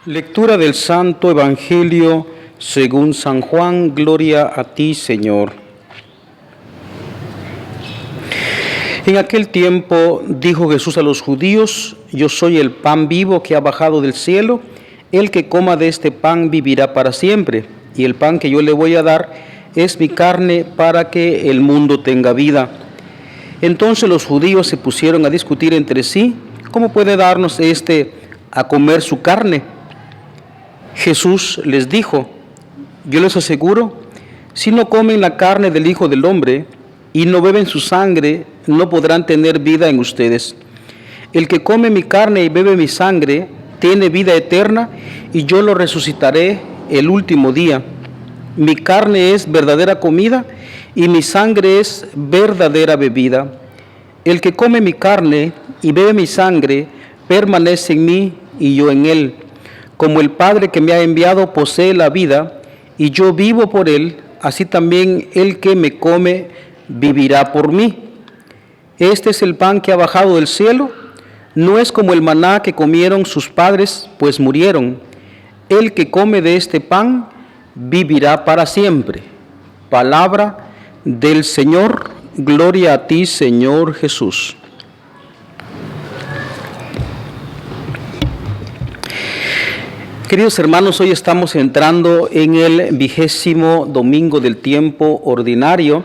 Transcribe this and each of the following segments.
Lectura del Santo Evangelio según San Juan. Gloria a ti, Señor. En aquel tiempo dijo Jesús a los judíos: Yo soy el pan vivo que ha bajado del cielo. El que coma de este pan vivirá para siempre. Y el pan que yo le voy a dar es mi carne, para que el mundo tenga vida. Entonces los judíos se pusieron a discutir entre sí: ¿Cómo puede darnos a comer su carne? Jesús les dijo: Yo les aseguro, si no comen la carne del Hijo del Hombre y no beben su sangre, no podrán tener vida en ustedes. El que come mi carne y bebe mi sangre tiene vida eterna, y yo lo resucitaré el último día. Mi carne es verdadera comida y mi sangre es verdadera bebida. El que come mi carne y bebe mi sangre permanece en mí y yo en él. Como el Padre que me ha enviado posee la vida y yo vivo por él, así también el que me come vivirá por mí. Este es el pan que ha bajado del cielo. No es como el maná que comieron sus padres, pues murieron. El que come de este pan vivirá para siempre. Palabra del Señor. Gloria a ti, Señor Jesús. Queridos hermanos, hoy estamos entrando en el 20º domingo del tiempo ordinario,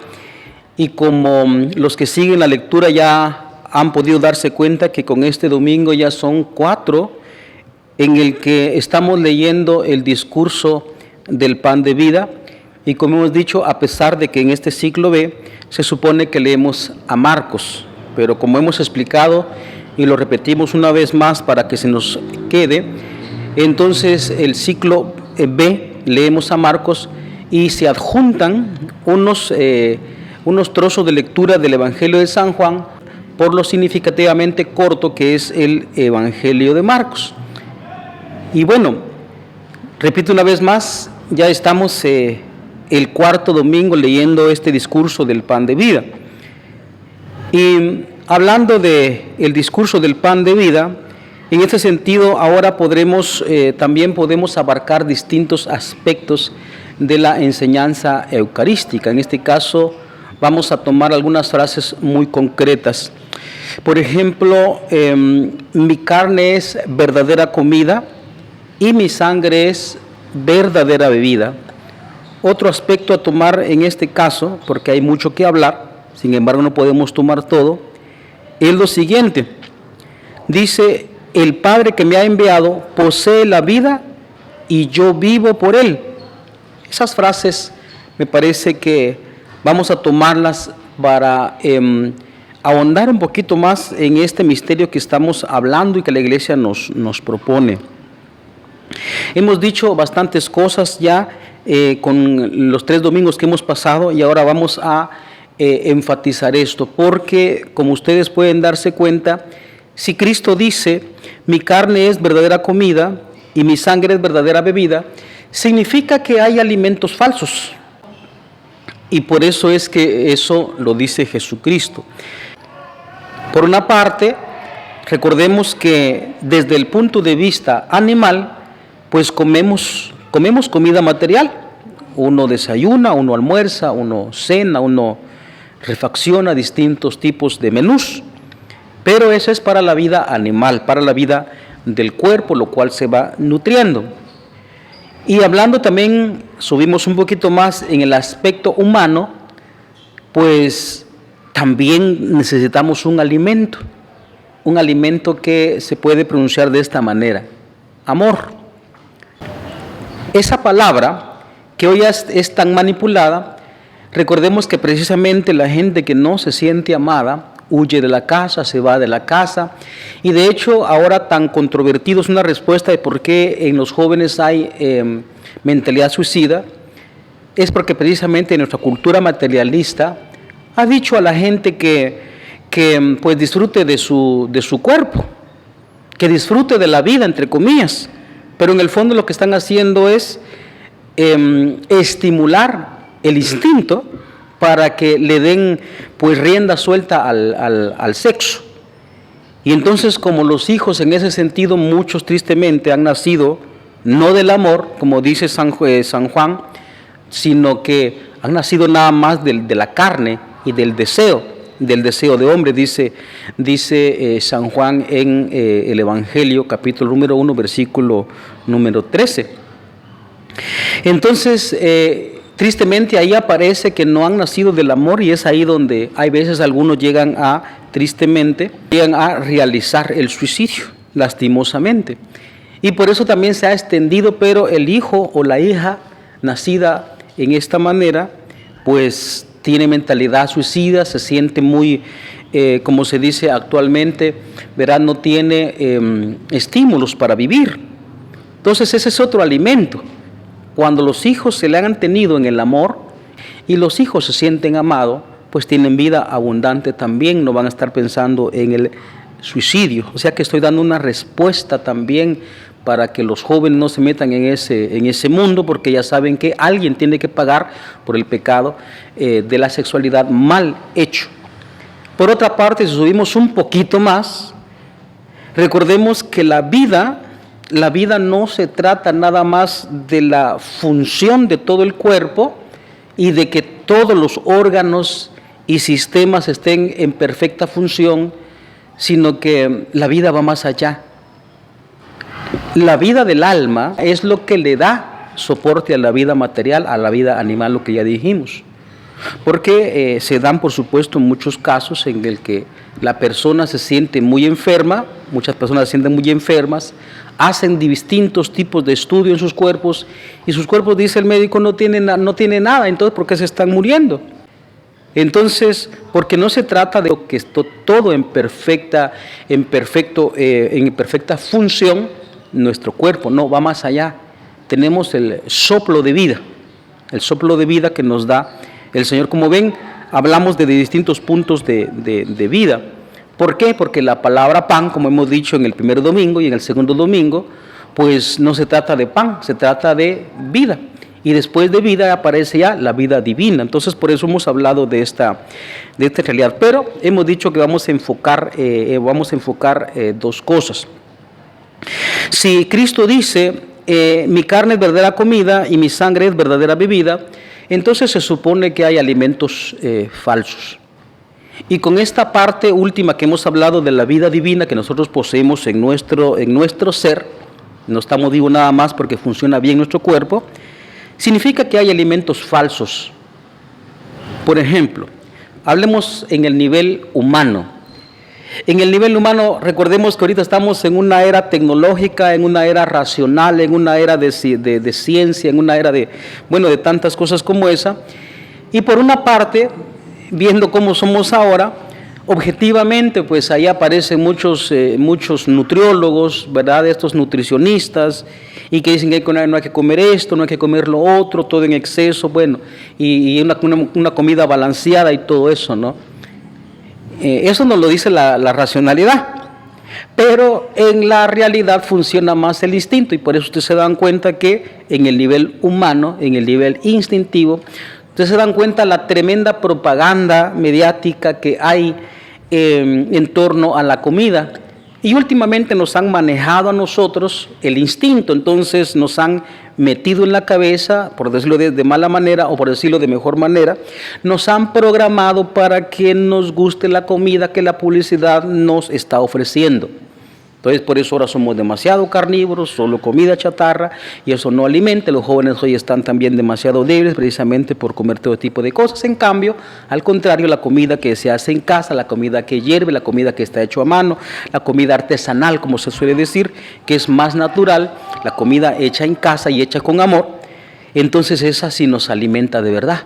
y como los que siguen la lectura ya han podido darse cuenta que con este domingo ya son 4 en el que estamos leyendo el discurso del pan de vida. Y como hemos dicho, a pesar de que en este ciclo B se supone que leemos a Marcos, pero como hemos explicado y lo repetimos una vez más para que se nos quede, entonces el ciclo B leemos a Marcos y se adjuntan unos trozos de lectura del Evangelio de San Juan, por lo significativamente corto que es el Evangelio de Marcos. Y bueno, repito una vez más, ya estamos el 4º domingo leyendo este discurso del pan de vida. Y hablando del discurso del pan de vida, en este sentido ahora también podemos abarcar distintos aspectos de la enseñanza eucarística. En este caso vamos a tomar algunas frases muy concretas. Por ejemplo, mi carne es verdadera comida y mi sangre es verdadera bebida. Otro aspecto a tomar en este caso, porque hay mucho que hablar, sin embargo no podemos tomar todo, es lo siguiente. Dice: el Padre que me ha enviado posee la vida y yo vivo por él. Esas frases me parece que vamos a tomarlas para ahondar un poquito más en este misterio que estamos hablando y que la Iglesia nos propone. Hemos dicho bastantes cosas ya con los 3 domingos que hemos pasado, y ahora vamos a enfatizar esto, porque como ustedes pueden darse cuenta, si Cristo dice: mi carne es verdadera comida y mi sangre es verdadera bebida, significa que hay alimentos falsos. Y por eso es que eso lo dice Jesucristo. Por una parte, recordemos que desde el punto de vista animal, pues comemos comida material. Uno desayuna, uno almuerza, uno cena, uno refacciona distintos tipos de menús. Pero eso es para la vida animal, para la vida del cuerpo, lo cual se va nutriendo. Y hablando también, subimos un poquito más en el aspecto humano, pues también necesitamos un alimento que se puede pronunciar de esta manera: amor. Esa palabra que hoy es tan manipulada, recordemos que precisamente la gente que no se siente amada huye de la casa, se va de la casa, y de hecho ahora tan controvertido es una respuesta de por qué en los jóvenes hay mentalidad suicida, es porque precisamente nuestra cultura materialista ha dicho a la gente que pues disfrute de su cuerpo, que disfrute de la vida, entre comillas, pero en el fondo lo que están haciendo es estimular el instinto para que le den pues rienda suelta al sexo. Y entonces, como los hijos en ese sentido, muchos tristemente han nacido no del amor, como dice San Juan, sino que han nacido nada más de la carne y del deseo de hombre, dice San Juan en el Evangelio, capítulo número 1, versículo número 13. Entonces, tristemente ahí aparece que no han nacido del amor, y es ahí donde hay veces algunos llegan a realizar el suicidio, lastimosamente. Y por eso también se ha extendido, pero el hijo o la hija nacida en esta manera, pues tiene mentalidad suicida, se siente muy, como se dice actualmente, ¿verdad? No tiene estímulos para vivir. Entonces ese es otro alimento. Cuando los hijos se le han tenido en el amor y los hijos se sienten amados, pues tienen vida abundante también, no van a estar pensando en el suicidio. O sea que estoy dando una respuesta también para que los jóvenes no se metan en ese mundo, porque ya saben que alguien tiene que pagar por el pecado de la sexualidad mal hecho. Por otra parte, si subimos un poquito más, recordemos que la vida no se trata nada más de la función de todo el cuerpo y de que todos los órganos y sistemas estén en perfecta función, sino que la vida va más allá. La vida del alma es lo que le da soporte a la vida material, a la vida animal, lo que ya dijimos. Porque se dan, por supuesto, muchos casos en el que la persona se siente muy enferma, muchas personas se sienten muy enfermas, hacen distintos tipos de estudios en sus cuerpos, y sus cuerpos, dice el médico, no tiene nada. Entonces, ¿por qué se están muriendo? Entonces, porque no se trata de que esté todo en perfecta función nuestro cuerpo, no, va más allá. Tenemos el soplo de vida que nos da el Señor. Como ven, hablamos de distintos puntos de vida. ¿Por qué? Porque la palabra pan, como hemos dicho en el primer domingo y en el segundo domingo, pues no se trata de pan, se trata de vida. Y después de vida aparece ya la vida divina. Entonces, por eso hemos hablado de esta realidad. Pero hemos dicho que vamos a enfocar dos cosas. Si Cristo dice, mi carne es verdadera comida y mi sangre es verdadera bebida, entonces se supone que hay alimentos falsos. Y con esta parte última que hemos hablado de la vida divina que nosotros poseemos en nuestro ser, no estamos vivos nada más porque funciona bien nuestro cuerpo, significa que hay alimentos falsos. Por ejemplo, hablemos en el nivel humano. En el nivel humano, recordemos que ahorita estamos en una era tecnológica, en una era racional, en una era de ciencia, en una era de tantas cosas como esa. Y por una parte, viendo cómo somos ahora, objetivamente, pues ahí aparecen muchos nutriólogos, ¿verdad? Estos nutricionistas, y que dicen que no hay que comer esto, no hay que comer lo otro, todo en exceso, y una comida balanceada y todo eso, ¿no? Eso nos lo dice la racionalidad, pero en la realidad funciona más el instinto, y por eso ustedes se dan cuenta que en el nivel humano, en el nivel instintivo, ustedes se dan cuenta la tremenda propaganda mediática que hay en torno a la comida. Y últimamente nos han manejado a nosotros el instinto, entonces nos han metido en la cabeza, por decirlo de mala manera o por decirlo de mejor manera, nos han programado para que nos guste la comida que la publicidad nos está ofreciendo. Entonces, por eso ahora somos demasiado carnívoros, solo comida chatarra, y eso no alimenta. Los jóvenes hoy están también demasiado débiles precisamente por comer todo tipo de cosas. En cambio, al contrario, la comida que se hace en casa, la comida que hierve, la comida que está hecha a mano, la comida artesanal, como se suele decir, que es más natural, la comida hecha en casa y hecha con amor, entonces esa sí nos alimenta de verdad.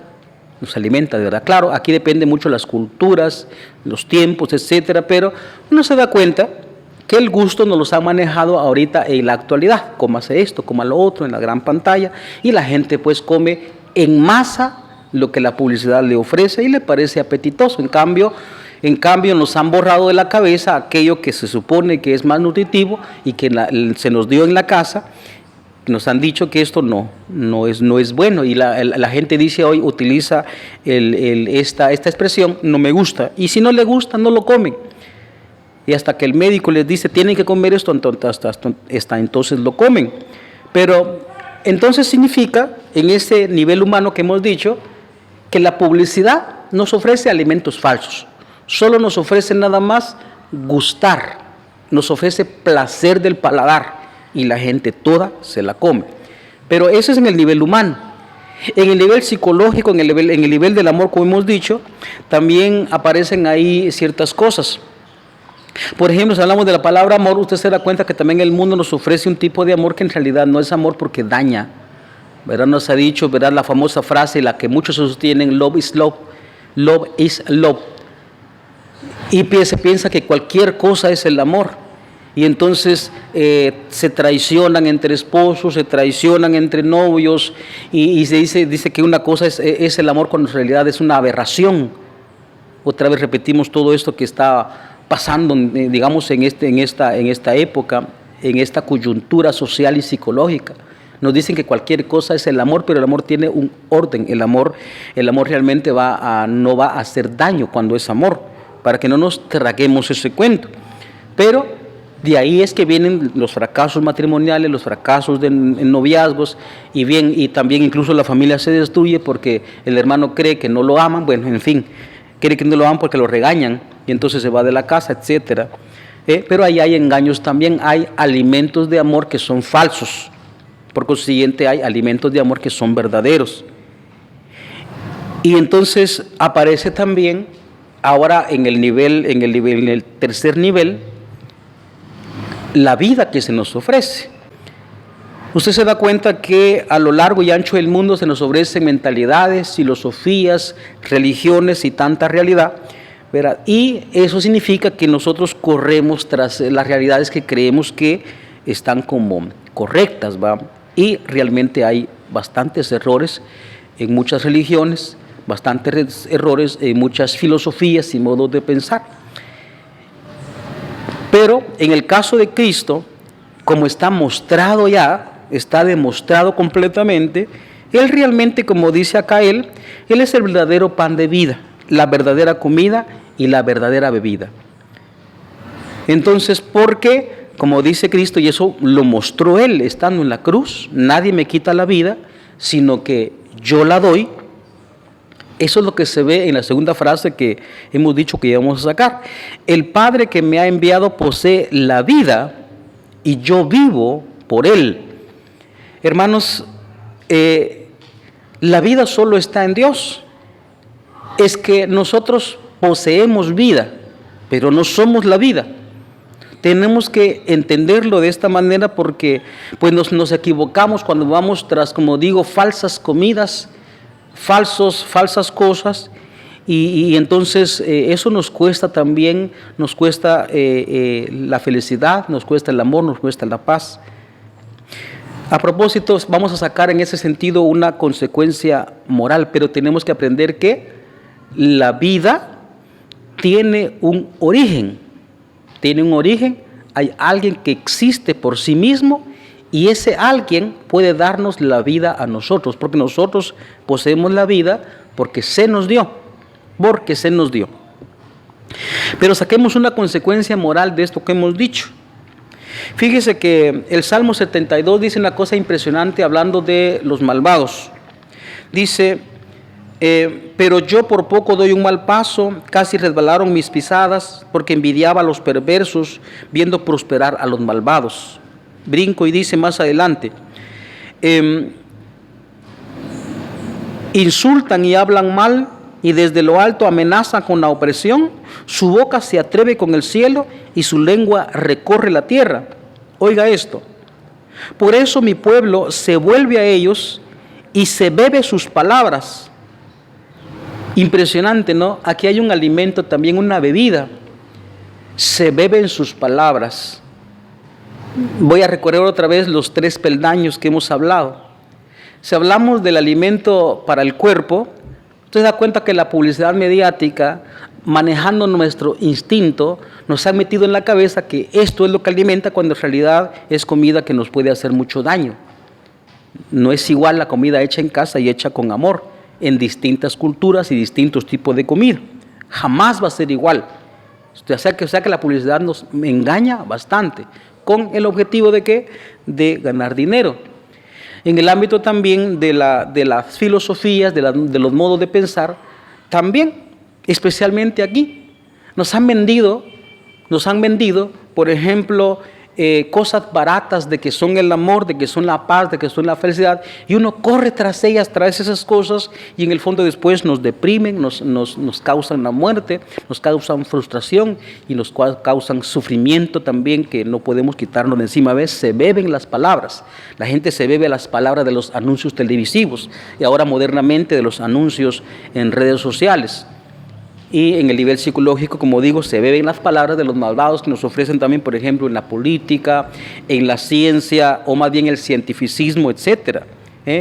Nos alimenta de verdad. Claro, aquí depende mucho de las culturas, los tiempos, etcétera, pero uno se da cuenta que el gusto nos los ha manejado ahorita en la actualidad. Cómase esto, coma lo otro en la gran pantalla, y la gente pues come en masa lo que la publicidad le ofrece y le parece apetitoso. En cambio nos han borrado de la cabeza aquello que se supone que es más nutritivo y que se nos dio en la casa. Nos han dicho que esto no es bueno, y la gente dice hoy, utiliza esta expresión, no me gusta, y si no le gusta no lo comen. Y hasta que el médico les dice, tienen que comer esto, entonces lo comen. Pero entonces significa, en ese nivel humano que hemos dicho, que la publicidad nos ofrece alimentos falsos. Solo nos ofrece nada más gustar, nos ofrece placer del paladar y la gente toda se la come. Pero eso es en el nivel humano. En el nivel psicológico, en el nivel del amor, como hemos dicho, también aparecen ahí ciertas cosas. Por ejemplo, si hablamos de la palabra amor, usted se da cuenta que también el mundo nos ofrece un tipo de amor que en realidad no es amor porque daña. ¿Verdad? Nos ha dicho, ¿verdad?, la famosa frase, la que muchos sostienen, love is love, love is love. Y se piensa que cualquier cosa es el amor. Y entonces se traicionan entre esposos, se traicionan entre novios, y se dice que una cosa es el amor cuando en realidad es una aberración. Otra vez repetimos todo esto que está pasando, digamos, en esta época, en esta coyuntura social y psicológica. Nos dicen que cualquier cosa es el amor, pero el amor tiene un orden. El amor realmente no va a hacer daño cuando es amor, para que no nos traguemos ese cuento. Pero de ahí es que vienen los fracasos matrimoniales, los fracasos en noviazgos, y también incluso la familia se destruye porque el hermano cree que no lo aman, bueno, en fin, cree que no lo aman porque lo regañan, y entonces se va de la casa, etcétera. Pero ahí hay engaños también, hay alimentos de amor que son falsos. Por consiguiente, hay alimentos de amor que son verdaderos. Y entonces aparece también, ahora en el tercer nivel, la vida que se nos ofrece. Usted se da cuenta que a lo largo y ancho del mundo se nos ofrecen mentalidades, filosofías, religiones y tanta realidad, ¿verdad? Y eso significa que nosotros corremos tras las realidades que creemos que están como correctas, ¿va? Y realmente hay bastantes errores en muchas religiones, bastantes errores en muchas filosofías y modos de pensar. Pero en el caso de Cristo, como está mostrado ya, está demostrado completamente, Él realmente, como dice acá Él es el verdadero pan de vida, la verdadera comida y la verdadera bebida. Entonces, ¿por qué? Como dice Cristo, y eso lo mostró Él estando en la cruz, nadie me quita la vida, sino que yo la doy. Eso es lo que se ve en la segunda frase que hemos dicho que íbamos a sacar. El Padre que me ha enviado posee la vida y yo vivo por Él. Hermanos, la vida solo está en Dios. Es que nosotros poseemos vida, pero no somos la vida. Tenemos que entenderlo de esta manera porque pues nos equivocamos cuando vamos tras, como digo, falsas comidas, falsas cosas, y entonces eso nos cuesta también, nos cuesta la felicidad, nos cuesta el amor, nos cuesta la paz. A propósito, vamos a sacar en ese sentido una consecuencia moral, pero tenemos que aprender que la vida tiene un origen. Hay alguien que existe por sí mismo y ese alguien puede darnos la vida a nosotros, porque nosotros poseemos la vida porque se nos dio. Pero saquemos una consecuencia moral de esto que hemos dicho. Fíjese que el Salmo 72 dice una cosa impresionante hablando de los malvados. Dice: pero yo por poco doy un mal paso, casi resbalaron mis pisadas, porque envidiaba a los perversos, viendo prosperar a los malvados. Brinco y dice más adelante: insultan y hablan mal, y desde lo alto amenazan con la opresión. Su boca se atreve con el cielo, y su lengua recorre la tierra. Oiga esto: por eso mi pueblo se vuelve a ellos, y se bebe sus palabras. Impresionante, ¿no? Aquí hay un alimento, también una bebida. Se beben sus palabras. Voy a recorrer otra vez los 3 peldaños que hemos hablado. Si hablamos del alimento para el cuerpo, usted se da cuenta que la publicidad mediática, manejando nuestro instinto, nos ha metido en la cabeza que esto es lo que alimenta, cuando en realidad es comida que nos puede hacer mucho daño. No es igual la comida hecha en casa y hecha con amor, en distintas culturas y distintos tipos de comida. Jamás va a ser igual. O sea que la publicidad nos engaña bastante, con el objetivo de ¿qué? De ganar dinero. En el ámbito también de las filosofías, de los modos de pensar, también, especialmente aquí, nos han vendido, por ejemplo, cosas baratas de que son el amor, de que son la paz, de que son la felicidad, y uno corre tras ellas, tras esas cosas, y en el fondo después nos deprimen, nos causan la muerte, nos causan frustración y nos causan sufrimiento también que no podemos quitarnos de encima. A veces se beben las palabras, la gente se bebe las palabras de los anuncios televisivos y ahora modernamente de los anuncios en redes sociales. Y en el nivel psicológico, como digo, se beben las palabras de los malvados que nos ofrecen también, por ejemplo, en la política, en la ciencia, o más bien el cientificismo, etcétera.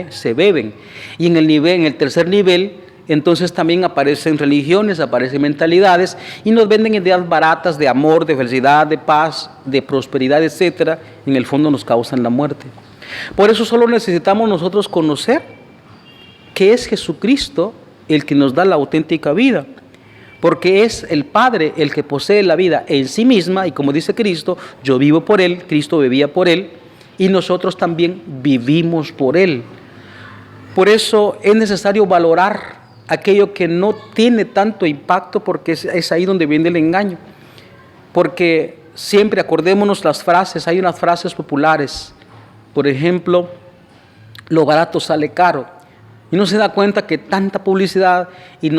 Se beben. Y en el tercer nivel, entonces también aparecen religiones, aparecen mentalidades, y nos venden ideas baratas de amor, de felicidad, de paz, de prosperidad, etcétera. En el fondo nos causan la muerte. Por eso solo necesitamos nosotros conocer que es Jesucristo el que nos da la auténtica vida. Porque es el Padre el que posee la vida en sí misma, y como dice Cristo, yo vivo por Él, Cristo vivía por Él, y nosotros también vivimos por Él. Por eso es necesario valorar aquello que no tiene tanto impacto, porque es ahí donde viene el engaño. Porque siempre acordémonos las frases, hay unas frases populares, por ejemplo, lo barato sale caro. Y no se da cuenta que tanta publicidad y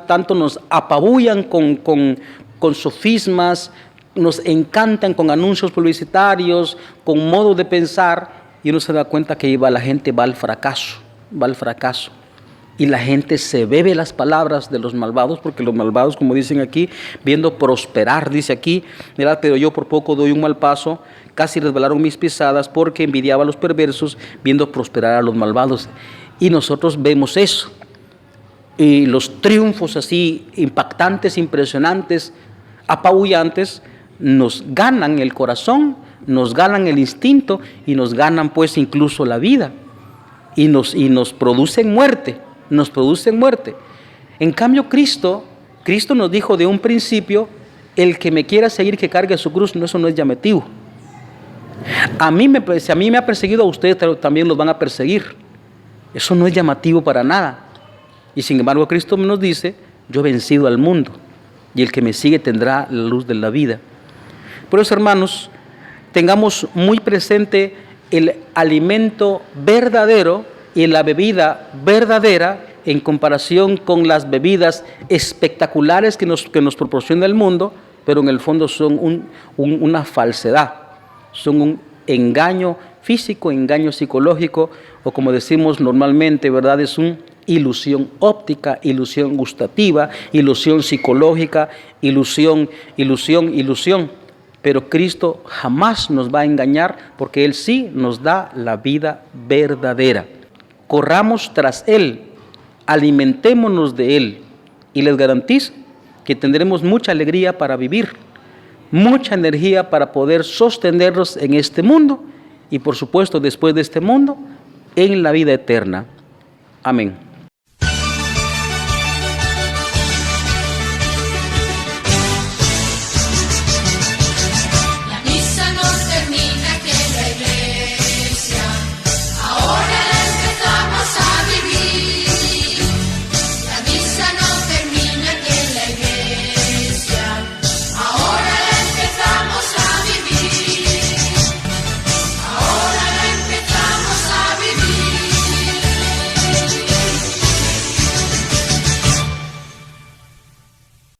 tanto nos apabullan con sofismas, nos encantan con anuncios publicitarios, con modo de pensar, y uno se da cuenta que la gente va al fracaso. Y la gente se bebe las palabras de los malvados, porque los malvados, como dicen aquí, viendo prosperar, dice aquí, mira, pero yo por poco doy un mal paso, casi resbalaron mis pisadas, porque envidiaba a los perversos, viendo prosperar a los malvados. Y nosotros vemos eso, y los triunfos así impactantes, impresionantes, apabullantes, nos ganan el corazón, nos ganan el instinto y nos ganan pues incluso la vida, y nos producen muerte, En cambio Cristo nos dijo de un principio, el que me quiera seguir que cargue su cruz, eso no es llamativo. Si a mí me ha perseguido, a ustedes también los van a perseguir. Eso no es llamativo para nada. Y sin embargo Cristo nos dice, yo he vencido al mundo, y el que me sigue tendrá la luz de la vida. Por eso, hermanos, tengamos muy presente el alimento verdadero y la bebida verdadera en comparación con las bebidas espectaculares que nos proporciona el mundo, pero en el fondo son una falsedad, son un engaño físico, engaño psicológico, o como decimos normalmente, ¿verdad? Es una ilusión óptica, ilusión gustativa, ilusión psicológica, ilusión. Pero Cristo jamás nos va a engañar, porque Él sí nos da la vida verdadera. Corramos tras Él, alimentémonos de Él, y les garantizo que tendremos mucha alegría para vivir, mucha energía para poder sostenernos en este mundo, y por supuesto después de este mundo, en la vida eterna. Amén.